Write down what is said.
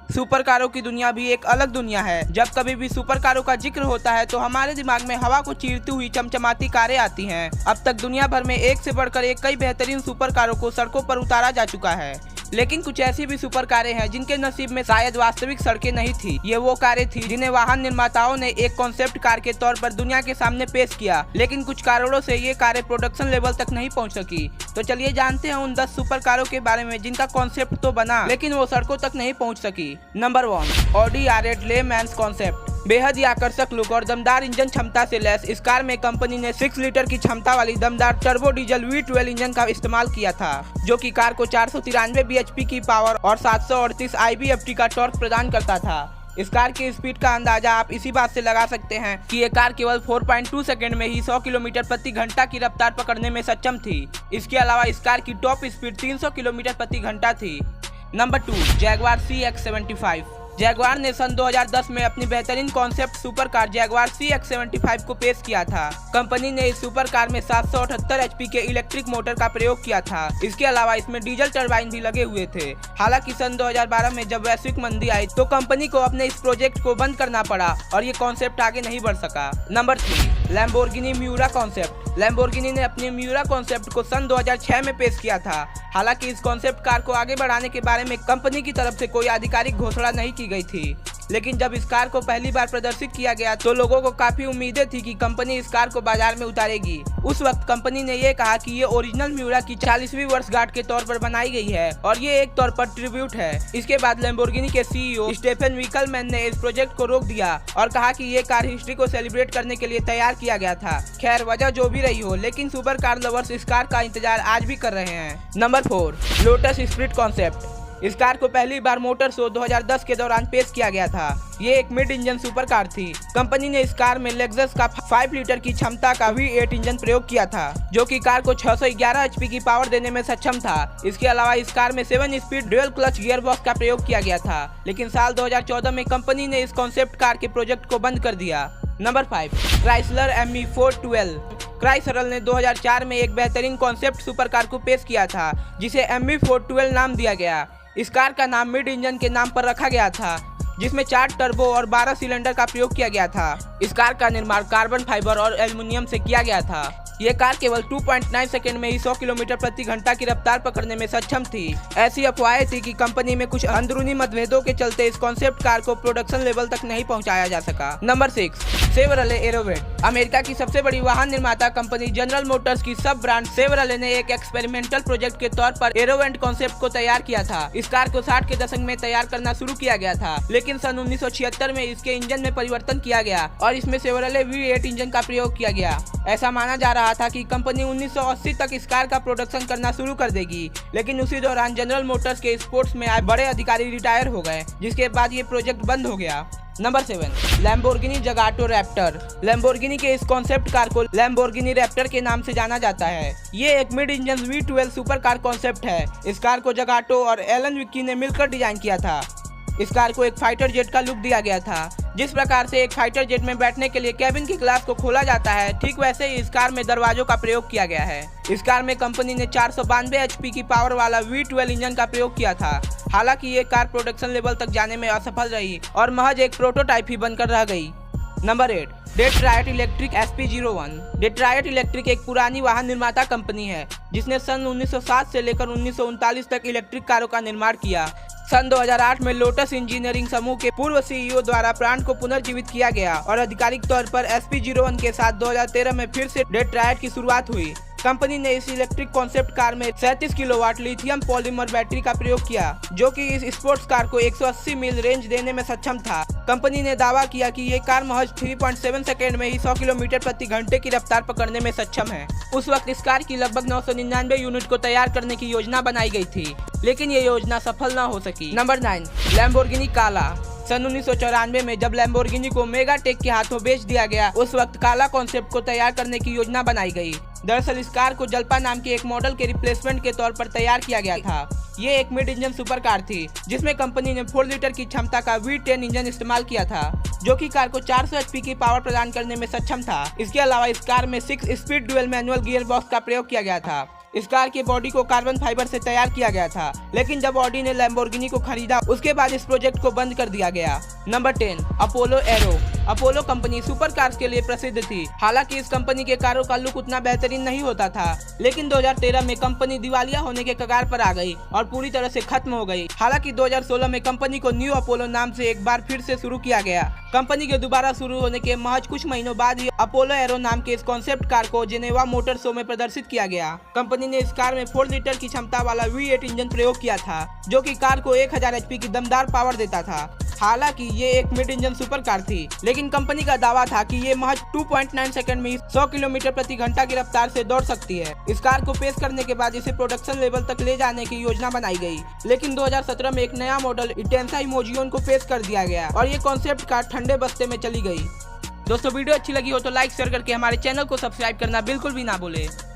Super कारों की दुनिया भी एक अलग दुनिया है। जब कभी भी सुपर कारों का जिक्र होता है तो हमारे दिमाग में हवा को चीरती हुई चमचमाती कारें आती हैं। अब तक दुनिया भर में एक से बढ़कर एक कई बेहतरीन सुपर कारों को सड़कों पर उतारा जा चुका है, लेकिन कुछ ऐसी भी सुपर कारें हैं जिनके नसीब में शायद वास्तविक सड़कें नहीं थी। ये वो कारें थी जिन्हें वाहन निर्माताओं ने एक कॉन्सेप्ट कार के तौर पर दुनिया के सामने पेश किया, लेकिन कुछ कारणों से ये कारें प्रोडक्शन लेवल तक नहीं पहुंच सकी। तो चलिए जानते हैं उन 10 सुपर कारों के बारे में जिनका कॉन्सेप्ट तो बना लेकिन वो सड़कों तक नहीं पहुँच सकी। नंबर 1, ऑडी R8 ले मैन्स कॉन्सेप्ट। बेहद ही आकर्षक लुक और दमदार इंजन क्षमता से लैस इस कार में कंपनी ने 6 लीटर की क्षमता वाली दमदार टर्बो डीजल V12 इंजन का इस्तेमाल किया था, जो कि कार को 493 bhp की पावर और 738 IBFT का टॉर्क प्रदान करता था। इस कार की स्पीड का अंदाजा आप इसी बात से लगा सकते हैं कि ये कार केवल 4.2 सेकंड में ही 100 किलोमीटर प्रति घंटा की रफ्तार पकड़ने में सक्षम थी। इसके अलावा इस कार की टॉप स्पीड 300 किलोमीटर प्रति घंटा थी। Number 2, Jaguar CX-75। जैगवार ने सन 2010 में अपनी बेहतरीन concept super car Jaguar CX-75 को पेश किया था। कंपनी ने इस सुपर कार में 778 HP के इलेक्ट्रिक मोटर का प्रयोग किया था। इसके अलावा इसमें डीजल टरबाइन भी लगे हुए थे। हालांकि सन 2012 में जब वैश्विक मंदी आई तो कंपनी को अपने इस प्रोजेक्ट को बंद करना पड़ा और ये कॉन्सेप्ट आगे नहीं बढ़ सका। Number 3, Lamborghini Miura concept. Lamborghini ने अपने म्यूरा कॉन्सेप्ट को सन 2006 में पेश किया था। हालांकि इस कॉन्सेप्ट कार को आगे बढ़ाने के बारे में कंपनी की तरफ से कोई आधिकारिक घोषणा नहीं की गई थी, लेकिन जब इस कार को पहली बार प्रदर्शित किया गया तो लोगों को काफी उम्मीदें थी कि कंपनी इस कार को बाजार में उतारेगी। उस वक्त कंपनी ने ये कहा कि ये ओरिजिनल म्यूरा की 40वीं वर्षगांठ के तौर पर बनाई गई है और ये एक तौर पर ट्रिब्यूट है। इसके बाद लैम्बोर्गिनी के CEO स्टेफन विकलमैन ने इस प्रोजेक्ट को रोक दिया और कहा कि ये कार हिस्ट्री को सेलिब्रेट करने के लिए तैयार किया गया था। खैर, वजह जो भी रही हो, लेकिन सुपर कार लवर्स इस कार का इंतजार आज भी कर रहे हैं। Number 4, lotus spirit concept. इस कार को पहली बार मोटर शो 2010 के दौरान पेश किया गया था। ये एक मिड इंजन सुपर कार थी। कंपनी ने इस कार में लेक्सस का 5 लीटर की क्षमता का V8 इंजन प्रयोग किया था, जो कि कार को 611 HP की पावर देने में सक्षम था। इसके अलावा इस कार में 7 speed dual clutch gear box का प्रयोग किया गया था, लेकिन साल 2014 में कंपनी ने इस कॉन्सेप्ट कार के प्रोजेक्ट को बंद कर दिया। Number 5, Chrysler ME412। क्राइसलर ने 2004 में एक बेहतरीन कॉन्सेप्ट सुपर कार को पेश किया था, जिसे ME412 नाम दिया गया। इस कार का नाम मिड इंजन के नाम पर रखा गया था, जिसमें 4 टर्बो और 12 सिलेंडर का प्रयोग किया गया था। इस कार का निर्माण कार्बन फाइबर और एल्युमिनियम से किया गया था। ये कार केवल 2.9 सेकंड में ही 100 किलोमीटर प्रति घंटा की रफ्तार पकड़ने में सक्षम थी। ऐसी अफवाहें थी कि कंपनी में कुछ अंदरूनी मतभेदों के चलते इस कॉन्सेप्ट कार को प्रोडक्शन लेवल तक नहीं पहुंचाया जा सका। Number 6, Chevrolet एरोवेट। अमेरिका की सबसे बड़ी वाहन निर्माता कंपनी जनरल मोटर्स की सब ब्रांड शेवरले ने एक एक्सपेरिमेंटल प्रोजेक्ट के तौर पर एरोवेंट कॉन्सेप्ट को तैयार किया था। इस कार को 60 के दशक में तैयार करना शुरू किया गया था, लेकिन सन 1976 में इसके इंजन में परिवर्तन किया गया और इसमें शेवरले V8 इंजन का प्रयोग किया गया। ऐसा माना जा रहा था कि कंपनी 1980 तक इस कार का प्रोडक्शन करना शुरू कर देगी, लेकिन उसी दौरान जनरल मोटर्स के स्पोर्ट्स में आए बड़े अधिकारी रिटायर हो गए, जिसके बाद ये प्रोजेक्ट बंद हो गया। Number 7, Lamborghini Zagato Raptor. Lamborghini के इस कॉन्सेप्ट कार को लैम्बोर्गिनी रैप्टर के नाम से जाना जाता है। ये एक mid engine V12 super car concept है। इस कार को जगाटो और एलन विक्की ने मिलकर डिजाइन किया था। इस कार को एक फाइटर जेट का लुक दिया गया था। जिस प्रकार से एक फाइटर जेट में बैठने के लिए कैबिन की ग्लास को खोला जाता है, ठीक वैसे ही इस कार में दरवाजों का प्रयोग किया गया है। इस कार में कंपनी ने 492 HP की पावर वाला V12 इंजन का प्रयोग किया था। हालांकि ये कार प्रोडक्शन लेवल तक जाने में असफल रही और महज एक प्रोटोटाइप ही बनकर रह गई। Number 8, Detroit electric SP01। Detroit electric एक पुरानी वाहन निर्माता कंपनी है, जिसने सन 1960 से लेकर 1939 तक इलेक्ट्रिक कारों का निर्माण किया। सन 2008 में लोटस इंजीनियरिंग समूह के पूर्व CEO द्वारा ब्रांड को पुनर्जीवित किया गया और आधिकारिक तौर पर SP01 के साथ 2013 में फिर से डेट्रायट की शुरुआत हुई। कंपनी ने इस इलेक्ट्रिक कॉन्सेप्ट कार में 37 किलोवाट लिथियम पॉलीमर बैटरी का प्रयोग किया, जो कि इस स्पोर्ट्स कार को 180 मील रेंज देने में सक्षम था। कंपनी ने दावा किया कि ये कार महज 3.7 सेकंड में ही 100 किलोमीटर प्रति घंटे की रफ्तार पकड़ने में सक्षम है। उस वक्त इस कार की लगभग 999 यूनिट को तैयार करने की योजना बनाई गई थी, लेकिन ये योजना सफल न हो सकी। नंबर 9, लैम्बोर्गिनी काला। सन 1994 में जब लैम्बोर्गिनी को मेगाटेक के हाथों बेच दिया गया, उस वक्त काला कॉन्सेप्ट को तैयार करने की योजना बनाई गई। दरअसल इस कार को जल्पा नाम के एक मॉडल के रिप्लेसमेंट के तौर पर तैयार किया गया था। ये एक मिड इंजन सुपर कार थी, जिसमें कंपनी ने 4 लीटर की क्षमता का V10 इंजन इस्तेमाल किया था, जो कि कार को 400 HP की पावर प्रदान करने में सक्षम था। इसके अलावा इस कार में 6 speed dual manual gear box का प्रयोग किया गया था। इस कार के बॉडी को कार्बन फाइबर से तैयार किया गया था, लेकिन जब ऑडी ने लैम्बोर्गिनी को खरीदा उसके बाद इस प्रोजेक्ट को बंद कर दिया गया। Number 10, Apollo arrow. Apollo company super cars के लिए प्रसिद्ध थी। हालांकि इस कंपनी के कारों का लुक उतना बेहतरीन नहीं होता था, लेकिन 2013 में कंपनी दिवालिया होने के कगार पर आ गई और पूरी तरह से खत्म हो गई। हालांकि 2016 में कंपनी को न्यू अपोलो नाम से एक बार फिर से शुरू किया गया। कंपनी के दोबारा शुरू होने के महज कुछ महीनों बाद ही अपोलो एरो नाम के इस कॉन्सेप्ट कार को जेनेवा मोटर शो में प्रदर्शित किया गया। कंपनी ने इस कार में 4 लीटर की क्षमता वाला V8 इंजन प्रयोग किया था, जो कि कार को 1000 HP की दमदार पावर देता था। हालांकि ये एक मिड इंजन सुपर कार थी, लेकिन कंपनी का दावा था कि ये महज 2.9 सेकंड में 100 किलोमीटर प्रति घंटा की रफ्तार से दौड़ सकती है। इस कार को पेश करने के बाद इसे प्रोडक्शन लेवल तक ले जाने की योजना बनाई गई, लेकिन 2017 में एक नया मॉडल इटेंसा इमोजियन को पेश कर दिया गया और ये कॉन्सेप्ट कार ठंडे बस्ते में चली गई। दोस्तों, वीडियो अच्छी लगी हो तो लाइक शेयर करके हमारे चैनल को सब्सक्राइब करना बिल्कुल भी ना भूले।